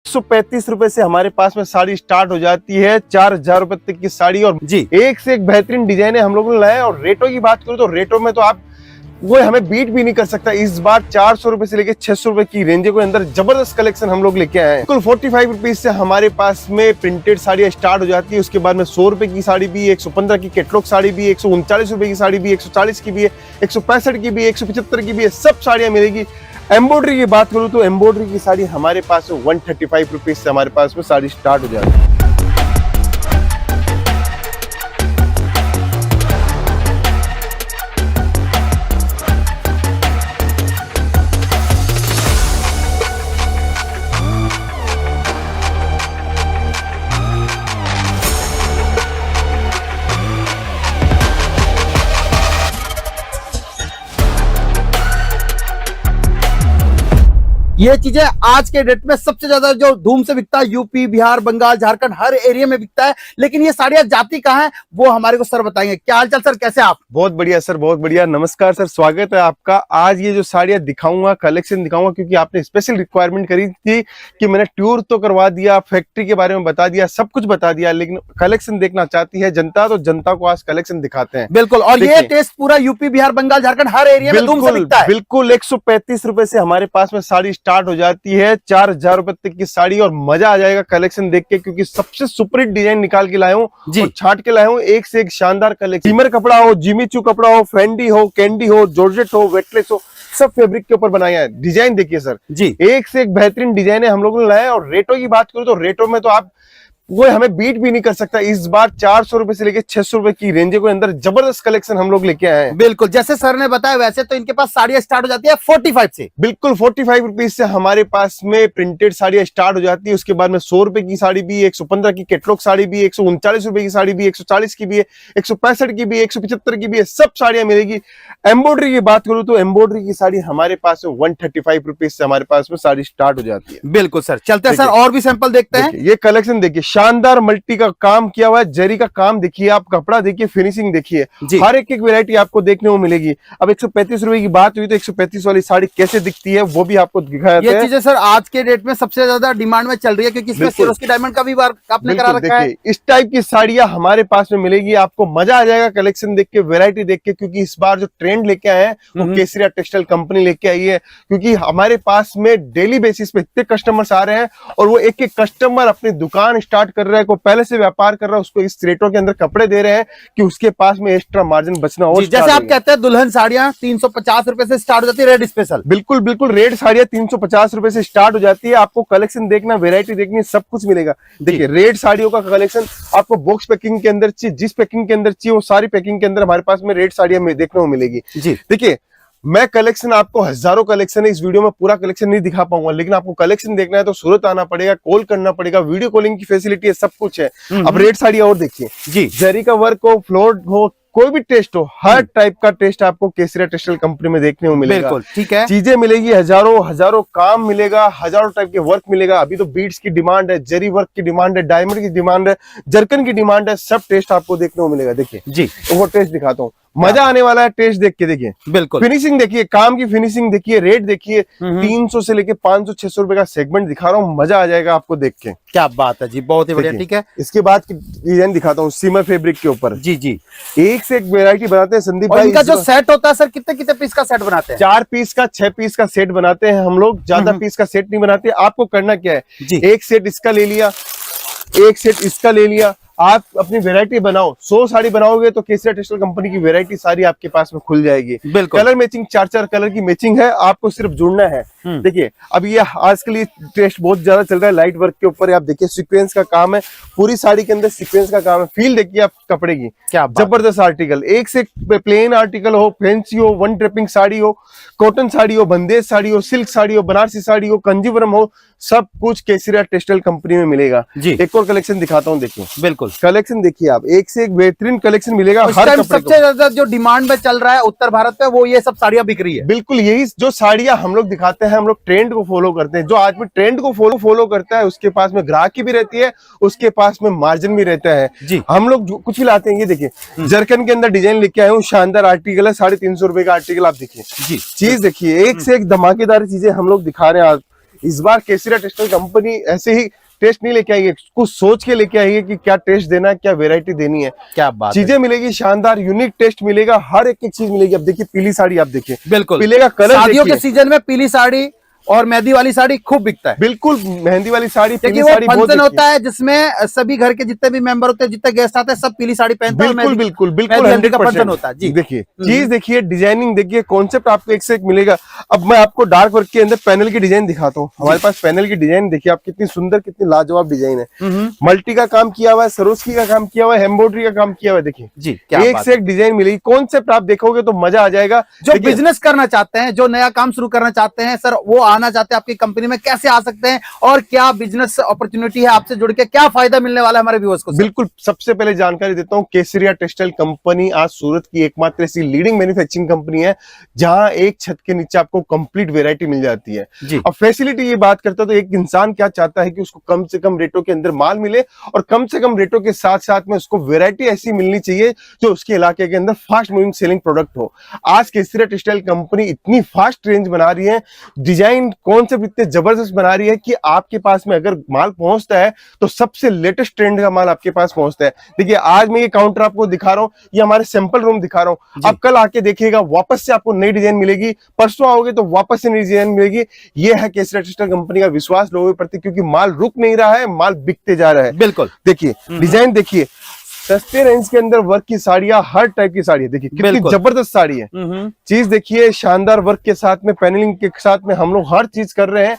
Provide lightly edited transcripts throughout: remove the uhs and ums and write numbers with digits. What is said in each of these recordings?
₹135 से हमारे पास में साड़ी स्टार्ट हो जाती है। 4000 रुपए तक की साड़ी और जी एक से एक बेहतरीन डिजाइन है हम लोगों ने लाया। और रेटों की बात करूं तो रेटों में तो आप वो हमें बीट भी नहीं कर सकता। इस बार 400 रुपए से लेके 600 रुपए की रेंज के अंदर जबरदस्त कलेक्शन हम लोग लेके आए हैं। कुल 45 रुपीज से हमारे पास में प्रिंटेड साड़ियां स्टार्ट हो जाती है। उसके बाद में 100 रुपए की साड़ी भी, 115 की कैटलॉग साड़ी भी, 139 रुपए की साड़ी भी, 140 की भी है, 165 की भी, 175 की भी है, सब साड़ियां मिलेगी। एम्ब्रॉयडरी की बात करूं तो एम्ब्रॉयडरी की साड़ी हमारे पास 135 रुपीज से हमारे पास में साड़ी स्टार्ट हो जाती है। ये चीजें आज के डेट में सबसे ज्यादा जो धूम से बिकता है, यूपी, बिहार, बंगाल, झारखंड, हर एरिया में बिकता है। लेकिन ये साड़ियां जाती कहाँ है वो हमारे को सर बताएंगे। क्या हालचाल सर, कैसे आप? बहुत बढ़िया सर, बहुत बढ़िया। नमस्कार सर, स्वागत है आपका। आज ये जो साड़ियां दिखाऊंगा, कलेक्शन दिखाऊंगा, क्योंकि आपने स्पेशल रिक्वायरमेंट करी थी कि मैंने टूर तो करवा दिया, फैक्ट्री के बारे में बता दिया, सब कुछ बता दिया, लेकिन कलेक्शन देखना चाहती है जनता, तो जनता को आज कलेक्शन दिखाते हैं। बिल्कुल। और ये टेस्ट पूरा यूपी, बिहार, बंगाल, झारखंड हर एरिया में धूम से बिकता है। बिल्कुल 135 रुपए से हमारे पास में साड़ी स्टार्ट हो जाती है। 4000 रुपए तक की साड़ी और मजा आ जाएगा कलेक्शन देख के, क्योंकि सबसे सुपर हिट डिजाइन निकाल के लाया हूँ और छाट के लाया हूँ। एक से एक शानदार कलेक्शन। सीमर कपड़ा हो, जिमीचू कपड़ा हो, फेंडी हो, कैंडी हो, जॉर्जेट हो, वेटलेस हो, सब फैब्रिक के ऊपर बनाया है। डिजाइन देखिए सर जी, एक से एक बेहतरीन डिजाइन है हम लोगों ने लाया। और रेटों की बात करूं तो रेटों में तो आप वो हमें बीट भी नहीं कर सकता। इस बार 400 रुपए से लेके 600 रुपए की रेंज के अंदर जबरदस्त कलेक्शन हम लोग लेके आए हैं। बिल्कुल, जैसे सर ने बताया वैसे तो इनके पास साड़ियां स्टार्ट हो जाती है 45 से। बिल्कुल 45 रुपीज से हमारे पास में प्रिंटेड साड़ियां स्टार्ट हो जाती है। उसके बाद में 100 रुपए की साड़ी भी, 115 की कैटलॉग साड़ी भी, 139 रुपए की साड़ी भी, 140 की भी है, 165 की भी, 175 की भी है, सब साड़ियां मिलेगी। एम्ब्रॉयडरी की बात करूं तो एम्ब्रॉयडरी की साड़ी हमारे पास 135 रुपीज से हमारे पास में साड़ी स्टार्ट हो जाती है। बिल्कुल सर, चलते हैं सर और भी सैंपल देखते हैं। ये कलेक्शन देखिए, शानदार मल्टी का काम किया हुआ है, जरी का काम देखिए आप, कपड़ा देखिए, फिनिशिंग देखिए, हर एक वैरायटी आपको देखने को मिलेगी। अब 135 रुपए की बात हुई तो 135 वाली साड़ी कैसे दिखती है वो भी आपको दिखाया। ये चीजें सर आज के डेट में सबसे ज्यादा डिमांड में चल रही है, क्योंकि इसमें सिरोस्की डायमंड का भी वर्क आपने करा रखा है। इस टाइप की साड़ियां हमारे पास में मिलेगी, आपको मजा आ जाएगा कलेक्शन देख के, वैरायटी देख के। क्योंकि इस बार जो ट्रेंड लेके आए हैं वो केसरिया टेक्सटाइल कंपनी लेके आई है। क्योंकि हमारे पास में डेली बेसिस पे इतने कस्टमर्स आ रहे हैं और वो एक एक कस्टमर अपनी दुकान स्टार्ट कर रहा है, को पहले से व्यापार कर रहा है, उसको इस रेटों के अंदर कपड़े दे रहे हैं कि उसके पास में एक्स्ट्रा मार्जिन बचना हो। जैसे आप कहते हैं दुल्हन साड़ियां 350 रुपए से स्टार्ट हो जाती है, रेड स्पेशल। बिल्कुल बिल्कुल, रेड साड़ियां 350 रुपए से स्टार्ट हो जाती है। आपको कलेक्शन देखना, वैरायटी देखनी, सब कुछ मिलेगा। देखिए रेड साड़ियों का कलेक्शन आपको बॉक्स पैकिंग के अंदर चाहिए, जिस पैकिंग के अंदर चाहिए वो सारी पैकिंग के अंदर हमारे पास में रेड साड़ियां देखने को मिलेगी। देखिए मैं कलेक्शन आपको हजारों कलेक्शन है, इस वीडियो में पूरा कलेक्शन नहीं दिखा पाऊंगा, लेकिन आपको कलेक्शन देखना है तो सूरत आना पड़ेगा, कॉल करना पड़ेगा, वीडियो कॉलिंग की फैसिलिटी है, सब कुछ है। अब रेड साड़ी और देखिए जी, जरी का वर्क हो, फ्लोर हो, कोई भी टेस्ट हो, हर टाइप का टेस्ट आपको केसरिया टेक्सटाइल कंपनी में देखने को मिलेगा। बिल्कुल ठीक है, चीजें मिलेगी, हजारों काम मिलेगा, हजारों टाइप के वर्क मिलेगा। अभी तो बीड्स की डिमांड है, जरी वर्क की डिमांड है, डायमंड की डिमांड है, जरकन की डिमांड है, सब टेस्ट आपको देखने को मिलेगा। देखिए जी, वो टेस्ट दिखाता हूँ, मजा आने वाला है टेस्ट देख के। देखिए बिल्कुल, फिनिशिंग देखिए, काम की फिनिशिंग देखिए, रेट देखिए, 300 से लेके 500-600 रुपए का सेगमेंट दिखा रहा हूँ, मजा आ जाएगा आपको देख के। क्या बात है जी, बहुत ही बढ़िया। ठीक है, इसके बाद की डिजाइन दिखाता हूँ सीमर फैब्रिक के ऊपर। जी जी, एक से एक वेरायटी बनाते हैं संदीप भाई। इनका जो सेट होता है सर, कितने कितने पीस का सेट बनाते हैं? 4 पीस का, 6 पीस का सेट बनाते हैं हम लोग, ज्यादा पीस का सेट नहीं बनाते। आपको करना क्या है, एक सेट इसका ले लिया, एक सेट इसका ले लिया, आप अपनी वैरायटी बनाओ। 100 साड़ी बनाओगे तो केसरिया टेक्सटाइल कंपनी की वैरायटी सारी आपके पास में खुल जाएगी। बिल्कुल, कलर मैचिंग, 4 कलर की मैचिंग है, आपको सिर्फ जुड़ना है। देखिए अब ये आजकल ये टेस्ट बहुत ज्यादा चल रहा है लाइट वर्क के ऊपर। आप देखिए सीक्वेंस का काम है, पूरी साड़ी के अंदर सीक्वेंस का काम है। फील देखिए आप कपड़े की, क्या जबरदस्त आर्टिकल, एक से प्लेन आर्टिकल हो, फैंसी हो, वन ट्रिपिंग साड़ी हो, कॉटन साड़ी हो, बंदेज साड़ी हो, सिल्क साड़ी हो, बनारसी साड़ी हो, कंजीवरम हो, सब कुछ केसरिया टेक्सटाइल कंपनी में मिलेगा जी। एक और कलेक्शन दिखाता हूँ, देखिए बिल्कुल कलेक्शन देखिए आप, एक से एक बेहतरीन कलेक्शन मिलेगा। हर सबसे ज्यादा जो डिमांड में चल रहा है उत्तर भारत में, वो ये सब साड़ियां बिक रही है। बिल्कुल, यही जो साड़ियां हम लोग दिखाते हैं, हम लोग ट्रेंड को फॉलो करते हैं। जो आदमी ट्रेंड को फॉलो करता है उसके पास में ग्राहकी भी रहती है, उसके पास में मार्जिन भी रहता है जी। हम लोग कुछ भी लाते हैं। ये देखिए जरकन के अंदर डिजाइन लेके आए हूँ, शानदार आर्टिकल है, 350 रुपए का आर्टिकल। आप देखिए जी, चीज देखिए, एक से एक धमाकेदार चीजें हम लोग दिखा रहे हैं। इस बार केसरिया टेक्सटाइल कंपनी ऐसे ही टेस्ट नहीं लेके आएंगे, कुछ सोच के लेके आएंगे कि क्या टेस्ट देना है, क्या वैरायटी देनी है। क्या बात चीजें मिलेगी, शानदार यूनिक टेस्ट मिलेगा, हर एक चीज मिलेगी। अब देखिए पीली साड़ी आप देखिए, बिल्कुल पीले का कलर शादियों के सीजन में पीली साड़ी और मेहंदी वाली साड़ी खूब बिकता है। बिल्कुल मेहंदी वाली साड़ी, पीली वो साड़ी बहुत फंक्शन होता है जिसमें सभी घर के जितने भी मेंबर होते हैं, जितने गेस्ट आते हैं, सब पीली साड़ी पहनते हैं। बिल्कुल बिल्कुल बिल्कुल मेहंदी का फंक्शन होता है जी। देखिए चीज देखिए, डिजाइनिंग देखिए, कॉन्सेप्ट आपको एक से एक मिलेगा। अब मैं आपको डार्क वर्क के अंदर पैनल की डिजाइन दिखाता हूँ। हमारे पास पैनल की डिजाइन देखिए आप, कितनी सुंदर, कितनी लाजवाब डिजाइन है। मल्टी का काम किया हुआ है, सरोस्की का काम किया हुआ है, एम्ब्रॉयडरी का काम किया हुआ है। देखिए जी, एक से एक डिजाइन मिलेगी। कॉन्सेप्ट आप देखोगे तो मजा आ जाएगा। जो बिजनेस करना चाहते हैं, जो नया काम शुरू करना चाहते हैं सर, वो आना चाहते हैं आपकी कंपनी में, कैसे आ सकते हैं और क्या बिजनेस अपॉर्चुनिटी है, आपसे जुड़ के क्या फायदा मिलने वाला है हमारे व्यूअर्स को? बिल्कुल, सबसे पहले जानकारी देता हूं, केसरिया टेक्सटाइल कंपनी आज सूरत की एकमात्र ऐसी लीडिंग मैन्युफैक्चरिंग कंपनी है जहां एक छत के नीचे आपको कंप्लीट वैरायटी मिल जाती है। अब फैसिलिटी की बात करता तो एक इंसान क्या चाहता है कि उसको कम से कम रेटों के अंदर माल मिले और कम से कम रेटों के साथ साथ में उसको वैरायटी ऐसी मिलनी चाहिए जो उसके इलाके के अंदर फास्ट मूविंग सेलिंग प्रोडक्ट हो। आज केसरिया टेक्सटाइल कंपनी इतनी फास्ट रेंज बना रही है, डिजाइन कॉन्सेप्ट इतने जबरदस्त बना रही है कि आपके पास में अगर माल पहुंचता है तो सबसे लेटेस्ट ट्रेंड का माल आपके पास पहुंचता है। देखिए आज मैं ये काउंटर आपको दिखा रहा हूँ, ये हमारे सैंपल रूम दिखा रहा हूँ। आप कल आके देखिएगा, वापस से आपको नई डिजाइन मिलेगी, परसों आओगे तो वापस से नई डिजाइन मिलेगी। ये है केसरिया टेक्सटाइल कंपनी का विश्वास लोगों के प्रति, क्योंकि माल रुक नहीं रहा है, माल बिकते जा रहा है। बिल्कुल देखिए डिजाइन देखिए, सस्ते रेंज के अंदर वर्क की साड़ियां, हर टाइप की साड़ी है। देखिए कितनी जबरदस्त साड़ी है। चीज देखिए, शानदार वर्क के साथ में, पैनलिंग के साथ में हम लोग हर चीज कर रहे हैं।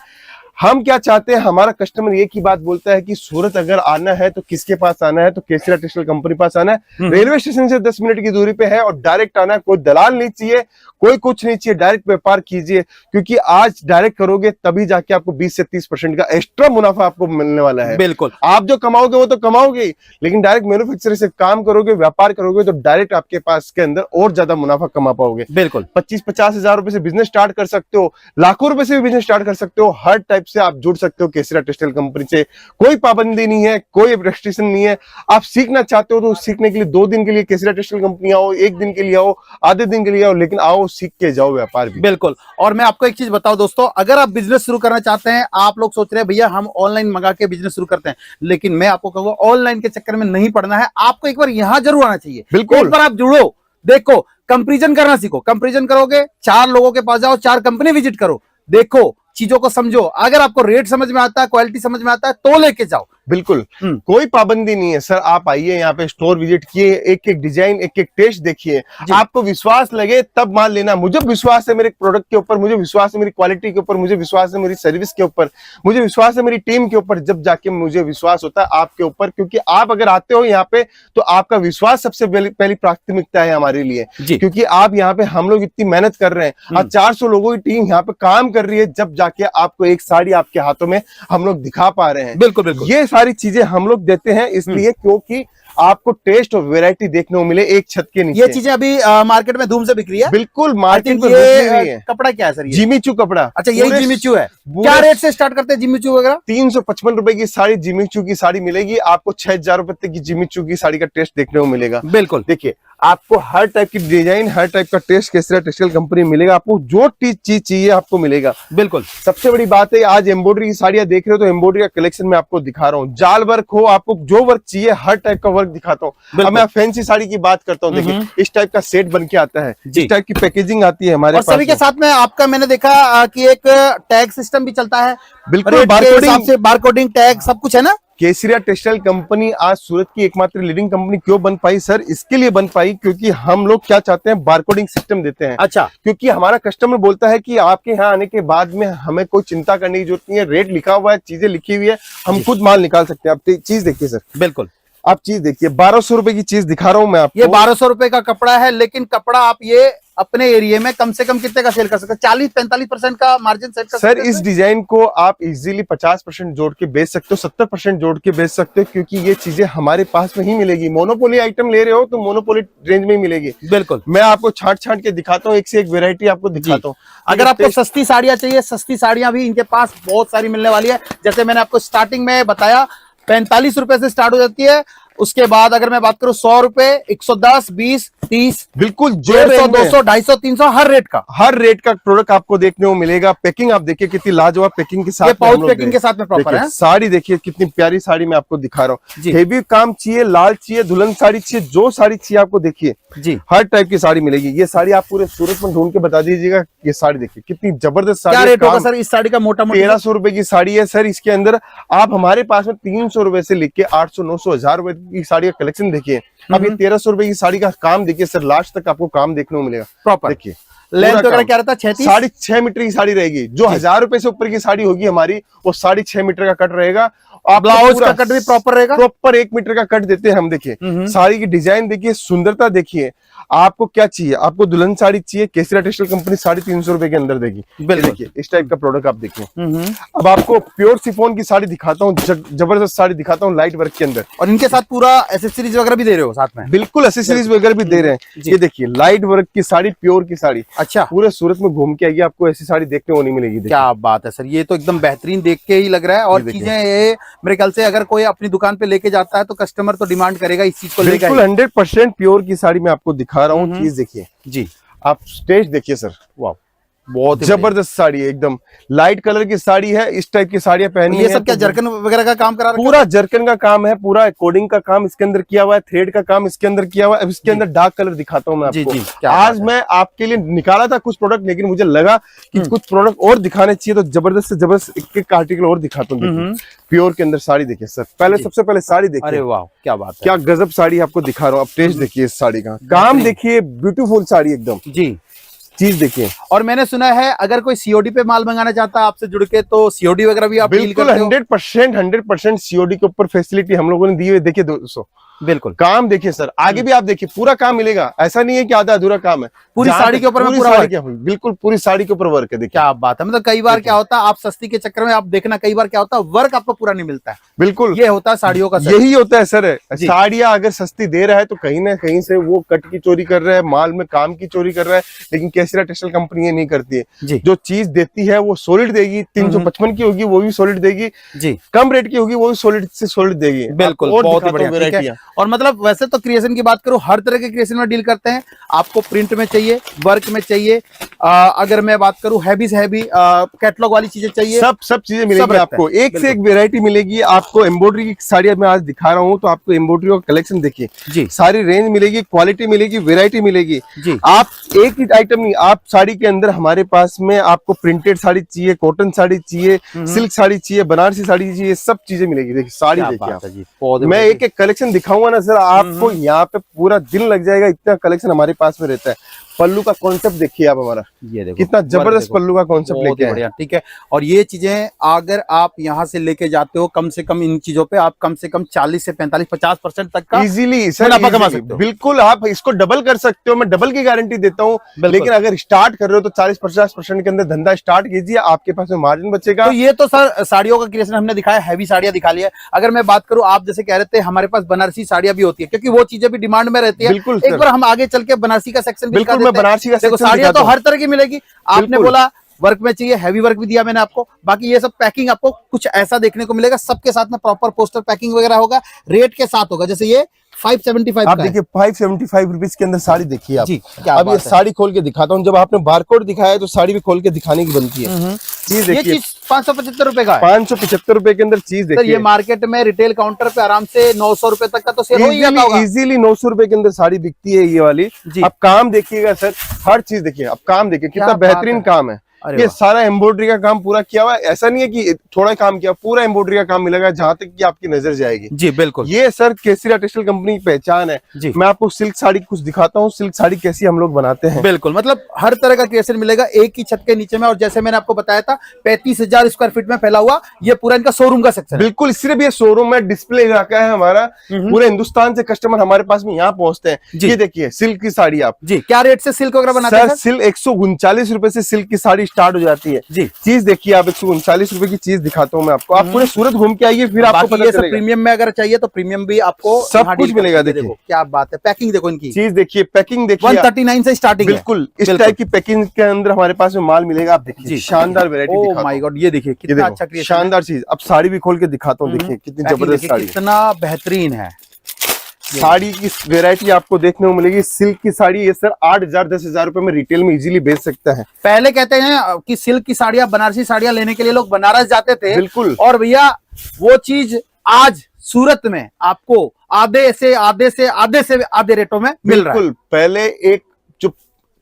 हम क्या चाहते हैं, हमारा कस्टमर एक ही बात बोलता है कि सूरत अगर आना है तो किसके पास आना है, तो केसरिया टेक्सटाइल कंपनी पास आना है। रेलवे स्टेशन से 10 मिनट की दूरी पे है और डायरेक्ट आना है। कोई दलाल नहीं चाहिए, कोई कुछ नहीं चाहिए, डायरेक्ट व्यापार कीजिए, क्योंकि आज डायरेक्ट करोगे तभी जाके आपको 20 से 30% का एक्स्ट्रा मुनाफा आपको मिलने वाला है। बिल्कुल, आप जो कमाओगे वो तो कमाओगे ही, लेकिन डायरेक्ट मैन्युफैक्चर से काम करोगे, व्यापार करोगे तो डायरेक्ट आपके पास के अंदर और ज्यादा मुनाफा कमा पाओगे। बिल्कुल 25-50 हजार रुपए से बिजनेस स्टार्ट कर सकते हो, लाखों रुपए से भी बिजनेस स्टार्ट कर सकते हो। हर टाइप से आप जुड़ सकते हो केसरिया टेक्सटाइल कंपनी से। कोई पाबंदी नहीं है, कोई रेस्ट्रिक्शन नहीं है। आप सीखना चाहते हो तो सीखने के लिए 2 दिन के लिए केसरिया टेक्सटाइल कंपनी आओ, 1 दिन के लिए आओ, आधे दिन के लिए आओ, लेकिन आओ सीख के जाओ व्यापार भी। बिल्कुल। और मैं आपको एक चीज बताऊं दोस्तों, अगर आप बिजनेस शुरू करना चाहते हैं, आप लोग सोच रहे हैं भैया हम ऑनलाइन मंगा के बिजनेस शुरू करते हैं, लेकिन मैं आपको कहूंगा ऑनलाइन के चक्कर में नहीं पड़ना है, आपको एक बार यहां जरूर आना चाहिए। बिल्कुल, एक बार आप जुड़ो, देखो, कंपैरिजन करना सीखो। कंपैरिजन करोगे, 4 लोगों के पास जाओ, 4 कंपनी विजिट करो, देखो, चीजों को समझो। अगर आपको रेट समझ में आता है, क्वालिटी समझ में आता है, तो लेके जाओ। बिल्कुल कोई पाबंदी नहीं है सर। आप आइए यहाँ पे, स्टोर विजिट किए, एक एक डिजाइन, एक एक टेस्ट देखिए, आपको विश्वास लगे तब माल लेना। मुझे विश्वास है मेरे प्रोडक्ट के ऊपर, मुझे विश्वास है मेरी क्वालिटी के ऊपर, मुझे विश्वास है मेरी सर्विस के ऊपर, मुझे विश्वास है मेरी टीम के ऊपर। जब जाके मुझे विश्वास होता है आपके ऊपर, क्योंकि आप अगर आते हो यहाँ पे तो आपका विश्वास सबसे पहली प्राथमिकता है हमारे लिए, क्योंकि आप यहाँ पे, हम लोग इतनी मेहनत कर रहे हैं, आज 400 लोगों की टीम यहाँ पे काम कर रही है, जब जाके आपको एक साड़ी आपके हाथों में हम लोग दिखा पा रहे हैं। बिल्कुल बिल्कुल, ये सारी चीजें हम लोग देते हैं इसलिए क्योंकि आपको टेस्ट और वैरायटी देखने को मिले एक छत के नीचे। ये चीजें अभी मार्केट में धूम से बिक रही है। बिल्कुल मार्केट में ये कपड़ा क्या है सर? ये जिमीचू कपड़ा। अच्छा, यही जिमीचू है। क्या रेट से स्टार्ट करते हैं जिमीचू वगैरह? 355 रुपए की साड़ी, जिमीचू की साड़ी मिलेगी आपको। 6000 रुपए तक की जिमीचू की साड़ी का टेस्ट देखने को मिलेगा। बिल्कुल, देखिए आपको हर टाइप की डिजाइन, हर टाइप का टेस्ट केसरिया टेक्सटाइल कंपनी मिलेगा। आपको जो चीज चाहिए आपको मिलेगा। बिल्कुल, सबसे बड़ी बात है, आज एम्ब्रॉयडरी की साड़ियां देख रहे हो तो एम्ब्रॉयडरी का कलेक्शन मैं आपको दिखा रहा हूँ। जाल वर्क हो, आपको जो वर्क चाहिए हर टाइप का वर्क दिखाता हूँ। अब मैं फैंसी साड़ी की बात करता हूँ। देखिए इस टाइप का सेट बन के आता है, इस टाइप की पैकेजिंग आती है हमारे पास। सभी के साथ में आपका मैंने देखा कि एक टैग सिस्टम भी चलता है। बिल्कुल, बारकोडिंग टैग सब कुछ है ना। केसरिया टेक्सटाइल कंपनी आज सूरत की एकमात्र लीडिंग कंपनी क्यों बन पाई सर? इसके लिए बन पाई क्योंकि हम लोग क्या चाहते हैं, बारकोडिंग सिस्टम देते हैं। अच्छा, क्योंकि हमारा कस्टमर बोलता है कि आपके यहाँ आने के बाद में हमें कोई चिंता करने की जरूरत नहीं है, रेट लिखा हुआ है, चीजें लिखी हुई है, हम खुद माल निकाल सकते हैं। आप चीज देखिए सर। बिल्कुल, आप चीज देखिए, 1200 रुपए की चीज दिखा रहा हूं मैं आपको। ये 1200 रुपए का कपड़ा है, लेकिन कपड़ा आप ये अपने एरिया में कम से कम कितने का सेल कर सकते हैं? 40-45% का मार्जिन सेट कर सकते हैं सर। इस डिजाइन को आप इजीली 50% जोड़ के बेच सकते हो, 70% जोड़ के बेच सकते हो, क्योंकि ये चीजें हमारे पास में ही मिलेगी। मोनोपोली आइटम ले रहे हो तो मोनोपोली रेंज में ही मिलेगी। बिल्कुल, मैं आपको छांट के दिखाता हूँ, एक से एक वेरायटी आपको दिखाता हूँ। अगर आपको सस्ती साड़ियां चाहिए, सस्ती साड़ियां भी इनके पास बहुत सारी मिलने वाली है। जैसे मैंने आपको स्टार्टिंग में बताया, 45 रुपए से स्टार्ट हो जाती है, उसके बाद अगर मैं बात करूं 100 रुपए, 110, 20, 30, बिल्कुल जो 150, रेंज में 200, 250, 300 हर रेट का प्रोडक्ट आपको देखने को मिलेगा। पैकिंग आप देखिए कितनी लाजवाब पैकिंग के साथ ये में हम पाउच लोग पैकिंग के साथ में प्रॉपर देखिए, है। साड़ी देखिए कितनी प्यारी साड़ी मैं आपको दिखा रहा जी। हूँ। हेवी काम चाहिए, लाल चाहिए, दुल्हन साड़ी चाहिए, जो साड़ी चाहिए आपको देखिए जी, हर टाइप की साड़ी मिलेगी। ये साड़ी आप पूरे सूरत में ढूंढ के बता दीजिएगा। ये साड़ी देखिए कितनी जबरदस्त साड़ी क्या है। रेट होगा काम सर इस साड़ी का? मोटा मोटा 1300 रुपए की साड़ी है सर। इसके अंदर आप हमारे पास में 300 रुपए से लेके 800, 900, 1000 रुपए की साड़ी का कलेक्शन देखिए। अब ये 1300 रुपए की साड़ी का काम देखिए सर, लास्ट तक आपको काम देखने को मिलेगा। प्रॉपर देखिए लेंथ पूरा वगैरह काम। क्या रहता है? 36, 6.5 मीटर की साड़ी रहेगी। जो 1000 रुपए से ऊपर की साड़ी होगी हमारी, वो 6.5 मीटर का कट रहेगा। आप ब्लाउज का कट भी प्रॉपर रहेगा। प्रॉपर 1 मीटर का कट देते हैं हम। देखिए साड़ी की डिजाइन देखिए, सुंदरता देखिए। आपको क्या चाहिए? आपको दुल्हन साड़ी चाहिए, केसरिया टेक्सटाइल कंपनी 350 रुपए के अंदर देगी। बिल्कुल। देखिए इस टाइप का प्रोडक्ट आप देखिए। अब आपको प्योर शिफॉन की साड़ी दिखाता हूँ, जबरदस्त साड़ी दिखाता हूँ लाइट वर्क के अंदर। और इनके साथ पूरा एसेसरीज वगैरह भी दे रहे हो साथ में? बिल्कुल एसेसरीज वगैरह भी दे रहे हैं। ये देखिए लाइट वर्क की साड़ी, प्योर की साड़ी। अच्छा, पूरे सूरत में घूम के आइए, आपको ऐसी साड़ी देखने को नहीं मिलेगी। देखिए। क्या बात है सर, ये तो एकदम बेहतरीन देख के ही लग रहा है। और देखिए। चीजें ये मेरे ख्याल से अगर कोई अपनी दुकान पे लेके जाता है तो कस्टमर तो डिमांड करेगा इस चीज को लेकर। बिल्कुल 100% प्योर की साड़ी मैं आपको दिखा रहा हूँ। चीज देखिए जी, आप स्टेज देखिए सर, वाह बहुत ही जबरदस्त साड़ी है, एकदम लाइट कलर की साड़ी है। इस टाइप की साड़ियां पहनी ये है सब क्या तो जरकन वगैरह का काम करा रखा है? पूरा जरकन का काम है, पूरा कोडिंग का काम इसके अंदर किया हुआ है, थ्रेड का काम इसके अंदर किया हुआ है। अब इसके अंदर डार्क कलर दिखाता हूँ मैं जी, आपको। जी, क्या आज बात है। मैं आपके लिए निकाला था कुछ प्रोडक्ट, लेकिन मुझे लगा कि कुछ प्रोडक्ट और दिखाने चाहिए, तो जबरदस्त से जबरदस्त एक आर्टिकल और दिखाता हूँ। प्योर के अंदर साड़ी देखिए सर। पहले सबसे पहले साड़ी देखिए। अरे वाह, क्या बात है, क्या गजब साड़ी आपको दिखा रहा हूँ। आप टेस्ट देखिए इस साड़ी का, काम देखिए, ब्यूटीफुल साड़ी एकदम। जी। चीज देखिए। और मैंने सुना है अगर कोई सीओडी पे माल मंगाना चाहता है आपसे जुड़ के, तो सीओडी वगैरह भी आप डील बिल्कुल करते हो? 100% सीओडी के ऊपर फैसिलिटी हम लोगों ने दी हुई है। देखिए दोस्तों बिल्कुल। काम देखिए सर, आगे भी आप देखिए पूरा काम मिलेगा। ऐसा नहीं है कि आधा अधूरा काम है। पूरी जहाँ साड़ी तक के ऊपर में पूरी पूरा साड़ी वर्क? के, बिल्कुल पूरी साड़ी के ऊपर वर्क है। देखिए क्या बात है, मतलब कई बार क्या होता है आप सस्ती के चक्कर में आप देखना, कई बार क्या होता है वर्क आपको पूरा नहीं मिलता है। बिल्कुल ये होता है साड़ियों का सर। यही होता है सर। जी। साड़ियां अगर सस्ती दे रहा है तो कहीं ना कहीं से वो कट की चोरी कर रहा है, माल में काम की चोरी कर रहा है। लेकिन केसरिया टेक्सटाइल कंपनी ये नहीं करती है। जी। जो चीज देती है वो सॉलिड देगी। 355 की होगी वो भी सॉलिड देगी, जी, कम रेट की होगी वो भी सॉलिड से सॉलिड देगी। बिल्कुल, और बहुत ही दिखाता हूँ बढ़िया, ठीक है। वैरायटियां। और मतलब वैसे तो क्रिएशन की बात करूं, हर तरह के क्रिएशन में डील करते हैं। आपको प्रिंट में चाहिए, वर्क में चाहिए, अगर मैं बात करूं हैवी से हैवी कैटलॉग वाली चीजें चाहिए, सब चीजें मिलेगी रखते आपको। हैं। एक से एक वेरायटी मिलेगी आपको। एम्ब्रॉयडरी की साड़ी मैं आज दिखा रहा हूँ, तो आपको एम्ब्रॉयडरी का कलेक्शन देखिए। जी, सारी रेंज मिलेगी, क्वालिटी मिलेगी, वेरायटी मिलेगी। जी। आप एक ही आइटम नहीं, आप साड़ी के अंदर हमारे पास में आपको प्रिंटेड साड़ी चाहिए, कॉटन साड़ी चाहिए, सिल्क साड़ी चाहिए, बनारसी साड़ी चाहिए, सब चीजें मिलेगी। देखिए साड़ी क्या देखिए बात आप। है जी, बहुत ही मैं बढ़िया। एक एक कलेक्शन दिखाऊंगा ना सर, आपको यहाँ पे पूरा दिन लग जाएगा। इतना कलेक्शन हमारे पास में रहता है। पल्लू का कॉन्सेप्ट देखिए आप हमारा, ये देखो कितना जबरदस्त देखो, पल्लू का कॉन्सेप्ट बहुत लेके ही आए। बढ़िया, ठीक है। और ये चीजें अगर आप यहाँ से लेके जाते हो, कम से कम इन चीजों पे आप कम से कम 40 से 45, 50% तक का इजीली सर मुनाफा कमा easily, सकते हो। बिल्कुल आप इसको डबल कर सकते हो। मैं डबल की गारंटी देता हूँ। बिल्कुल। लेकिन अगर स्टार्ट कर रहे हो तो 40-50% के अंदर धंधा स्टार्ट कीजिए, आपके पास में मार्जिन बचेगा। तो ये तो सर साड़ियों का क्रिएशन हमने दिखाया, हैवी साड़ियां दिखा लिया। अगर मैं बात करूं, आप जैसे कह रहे थे हमारे पास बनारसी साड़ियां भी होती है, क्योंकि वो चीजें भी डिमांड में रहती है। बिल्कुल एक सर। बार हम आगे चल के बनारसी का सेक्शन भी दिखा बिल्कुल मैं देते हैं। बनारसी का देखो सेक्शन साड़ियां दिखाता तो हूं। हर तरह की मिलेगी। आपने बिल्कुल। बोला वर्क में चाहिए, हैवी वर्क भी दिया मैंने आपको। बाकी ये सब पैकिंग आपको कुछ ऐसा देखने को मिलेगा, सबके साथ में प्रॉपर पोस्टर पैकिंग वगैरह होगा, रेट के साथ होगा। जैसे ये 575 आप का है। देखिए 575 रुपीज के अंदर साड़ी देखिए आप। जी, क्या अब ये बात है। साड़ी खोल के दिखाता हूँ। जब आपने बारकोड दिखाया है तो साड़ी भी खोल के दिखाने की बनती है। चीज ये देखिए चीज 575 रुपए का है। 575 रुपए के अंदर चीज सर ये देखिए। मार्केट में रिटेल काउंटर पे आराम से 900 रुपए तक का तो सेल हो ही जाता होगा। इजीली 900 रुपए के अंदर साड़ी बिकती है ये वाली। जी। अब काम देखिएगा सर, हर चीज देखिए। अब काम देखिए कितना क्या बात बेहतरीन है। काम है। अरे ये वाह। सारा एम्ब्रॉयडरी का काम पूरा किया हुआ है। ऐसा नहीं है कि थोड़ा काम किया, पूरा एम्ब्रॉयडरी का काम मिलेगा जहां तक कि आपकी नजर जाएगी। जी बिल्कुल। ये सर केसरिया टेक्सटाइल कंपनी की पहचान है। जी मैं आपको सिल्क साड़ी कुछ दिखाता हूँ, सिल्क साड़ी कैसी हम लोग बनाते हैं। बिल्कुल, मतलब हर तरह का क्रिएशन मिलेगा एक ही छत के नीचे में। और जैसे मैंने आपको बताया था 35,000 स्क्वायर फीट में फैला हुआ ये पूरा इनका शोरूम का सेक्शन है। बिल्कुल, सिर्फ ये शोरूम में डिस्प्ले इलाका है हमारा। पूरे हिंदुस्तान से कस्टमर हमारे पास में यहाँ पहुंचते हैं। जी। ये देखिए सिल्क की साड़ी आप। जी, क्या रेट से सिल्क वगैरह बनाते हैं सर सर? सिल्क 139 रुपए से सिल्क की साड़ी स्टार्ट हो जाती है। जी। चीज देखिए आप, 139 रुपए की चीज दिखाता हूँ मैं आपको। आप पूरे सूरत घूम के आइए, फिर आपको बाकी पता ये सब चलेगा। प्रीमियम में अगर चाहिए तो प्रीमियम भी आपको सब यहाँ कुछ डील मिलेगा, करके देखिए। देखो क्या बात है। पैकिंग देखो इनकी, चीज देखिए, पैकिंग देखिए। 139 से स्टार्टिंग है। बिल्कुल इस टाइप की पैकिंग के अंदर हमारे पास में माल मिलेगा। आप देखिए जी। शानदार वेरायटी ओह दिखाता माय हूं। गॉड, ये देखिए ये कितना देखो, अच्छा क्रिएशन शानदार चीज। अब साड़ी भी खोल के दिखाता हूँ। देखिए कितनी जबरदस्त साड़ी है। कितना बेहतरीन है। साड़ी की वेरायटी आपको देखने को मिलेगी। सिल्क की साड़ी ये सर 8,000-10,000 रुपए में रिटेल में इजीली बेच सकता है। पहले कहते हैं कि सिल्क की साड़ियां, बनारसी साड़ियां लेने के लिए लोग बनारस जाते थे। बिल्कुल। और भैया वो चीज आज सूरत में आपको आधे से आधे रेटों में मिल रहा है। बिल्कुल। पहले एक जो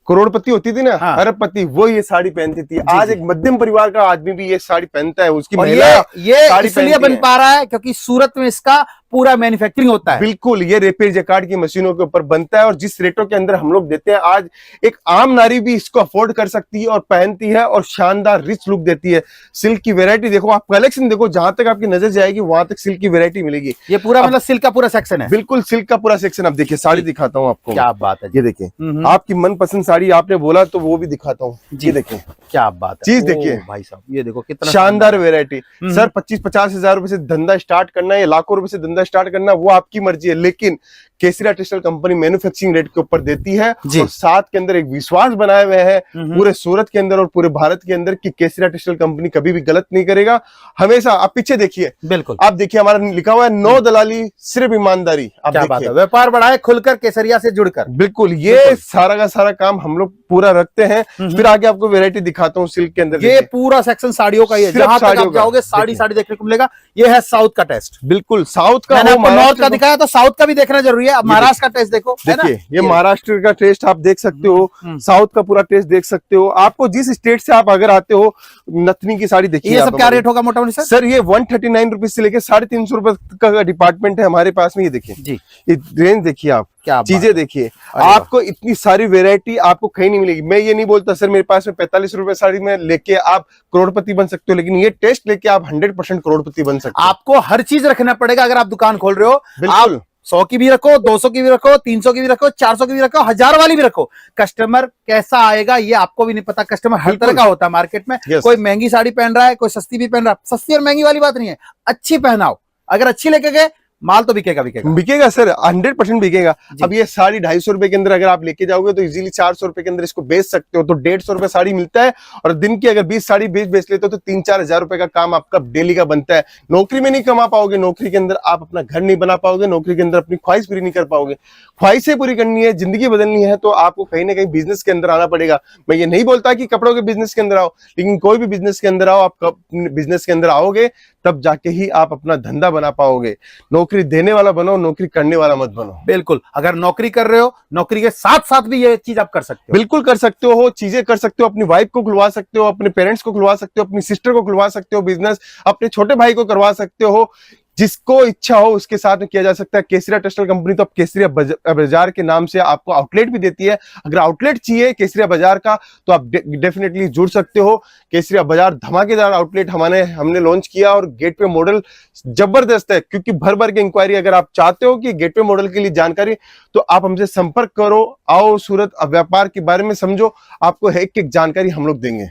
करोड़पति होती थी ना, हाँ। अरबपति, वो ये साड़ी पहनती थी। आज एक मध्यम परिवार का आदमी भी ये साड़ी पहनता है। उसकी और महिला ये साड़ी इसलिए पहनती बन है। पा रहा है क्योंकि सूरत में इसका पूरा मैन्युफैक्चरिंग होता है। बिल्कुल। ये रेपेर जैकार्ड की मशीनों के ऊपर बनता है और जिस रेटों के अंदर हम लोग देते हैं, आज एक आम नारी भी इसको अफोर्ड कर सकती है और पहनती है और शानदार रिच लुक देती है। सिल्क की वैरायटी देखो, आप कलेक्शन देखो, जहां तक आपकी नजर जाएगी वहां तक सिल्क की वैरायटी मिलेगी। ये पूरा मतलब सिल्क का पूरा सेक्शन है। बिल्कुल सिल्क का पूरा सेक्शन। आप देखिए, साड़ी दिखाता हूँ आपको। क्या बात है। ये देखिए, आपकी मनपसंद साड़ी आपने बोला तो वो भी दिखाता हूँ। ये देखिए, क्या बात है। चीज देखिए भाई साहब, ये देखो कितना शानदार वैरायटी। सर 25-50 हजार रुपए से धंधा स्टार्ट करना है या लाखों रुपए से धंधा स्टार्ट करना, वो आपकी मर्जी है, लेकिन केसरिया टेक्सटाइल कंपनी मैन्युफैक्चरिंग रेट के ऊपर देती है और साथ के अंदर एक विश्वास बनाए हुए है पूरे सूरत के अंदर और पूरे भारत के अंदर कि केसरिया टेक्सटाइल कंपनी कभी भी गलत नहीं करेगा हमेशा। आप पीछे देखिए, बिल्कुल आप देखिए, हमारा लिखा हुआ है नो दलाली सिर्फ ईमानदारी। आप क्या बात देखिए, है। व्यापार बढ़ाए खुलकर केसरिया से जुड़कर। बिल्कुल। ये सारा का सारा काम हम लोग पूरा रखते हैं। फिर आगे आपको वैरायटी दिखाता हूँ सिल्क के अंदर। ये पूरा सेक्शन साड़ियों का ही है। सिर्फ जहां तक साड़ियों आप का। जाओगे साड़ी देखने को मिलेगा। ये है साउथ का टेस्ट। बिल्कुल साउथ का मैंने हो, आपको नॉर्थ महाराष्ट्र का दिखाया तो साउथ का भी देखना जरूरी है। अब महाराष्ट्र का टेस्ट देखो, है ना? देखिए, ये महाराष्ट्र का टेस्ट आप देख सकते हो, साउथ का पूरा टेस्ट देख सकते हो। आपको जिस स्टेट से आप अगर आते हो, नथनी की साड़ी देखिए। ये सब क्या रेट होगा मोटा मोटी सर? ये 139 रुपीज से लेके 350 रुपए का डिपार्टमेंट है हमारे पास में। ये देखिए जी, ये रेंज देखिए, आप क्या चीजें देखिए। आपको इतनी सारी वेरायटी आपको कहीं नहीं मिलेगी। मैं ये नहीं बोलता सर मेरे पास में 45 रुपए साड़ी में लेके आप करोड़पति बन सकते हो, लेकिन ये टेस्ट लेके आप 100% करोड़पति बन सकते हो। आपको हर चीज रखना पड़ेगा अगर आप दुकान खोल रहे हो। बिल्कुल। 100 की भी रखो, 200 की भी रखो, 300 की भी रखो, 400 की भी रखो, 1000 वाली भी रखो। कस्टमर कैसा आएगा ये आपको भी नहीं पता। कस्टमर हर तरह का होता है मार्केट में। कोई महंगी साड़ी पहन रहा है, कोई सस्ती भी पहन रहा है। सस्ती और महंगी वाली बात नहीं है, अच्छी पहनाओ। अगर अच्छी लेके गए माल तो बिकेगा सर, 100% बिकेगा। अब ये साड़ी 250 रुपए के अंदर अगर आप लेके जाओगे तो इजीली 400 रुपए के अंदर इसको बेच सकते हो। तो 150 रुपए साड़ी मिलता है और दिन की अगर 20 साड़ी बेच लेते हो तो 3-4 हजार रुपए का काम आपका डेली का बनता है। नौकरी में नहीं कमा पाओगे, नौकरी के अंदर आप अपना घर नहीं बना पाओगे, नौकरी के अंदर अपनी ख्वाहिश पूरी नहीं कर पाओगे। ख्वाहिशें पूरी करनी है, जिंदगी बदलनी है तो आपको कहीं ना कहीं बिजनेस के अंदर आना पड़ेगा। मैं ये नहीं बोलता कि कपड़ों के बिजनेस के अंदर आओ, लेकिन कोई भी बिजनेस के अंदर आओ, आप बिजनेस के अंदर आओगे तब जाके ही आप अपना धंधा बना पाओगे। नौकरी देने वाला बनो, नौकरी करने वाला मत बनो। बिल्कुल। अगर नौकरी कर रहे हो, नौकरी के साथ साथ भी ये चीज आप कर सकते हो। बिल्कुल कर सकते हो, चीजें कर सकते हो। अपनी वाइफ को खुलवा सकते हो, अपने पेरेंट्स को खुलवा सकते हो, अपनी सिस्टर को खुलवा सकते हो बिजनेस, अपने छोटे भाई को करवा सकते हो। जिसको इच्छा हो उसके साथ में किया जा सकता है। केसरिया टेक्सटाइल कंपनी तो अब केसरिया बाजार के नाम से आपको आउटलेट भी देती है। अगर आउटलेट चाहिए केसरिया बाजार का तो आप डेफिनेटली जुड़ सकते हो। केसरिया बाजार धमाकेदार आउटलेट हमने लॉन्च किया और गेटवे मॉडल जबरदस्त है, क्योंकि भर भर के इंक्वायरी। अगर आप चाहते हो कि गेटवे मॉडल के लिए जानकारी तो आप हमसे संपर्क करो, आओ सूरत, व्यापार के बारे में समझो, आपको एक एक जानकारी हम लोग देंगे।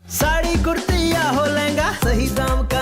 साड़ी कुर्ती या हो लहंगा, सही दाम का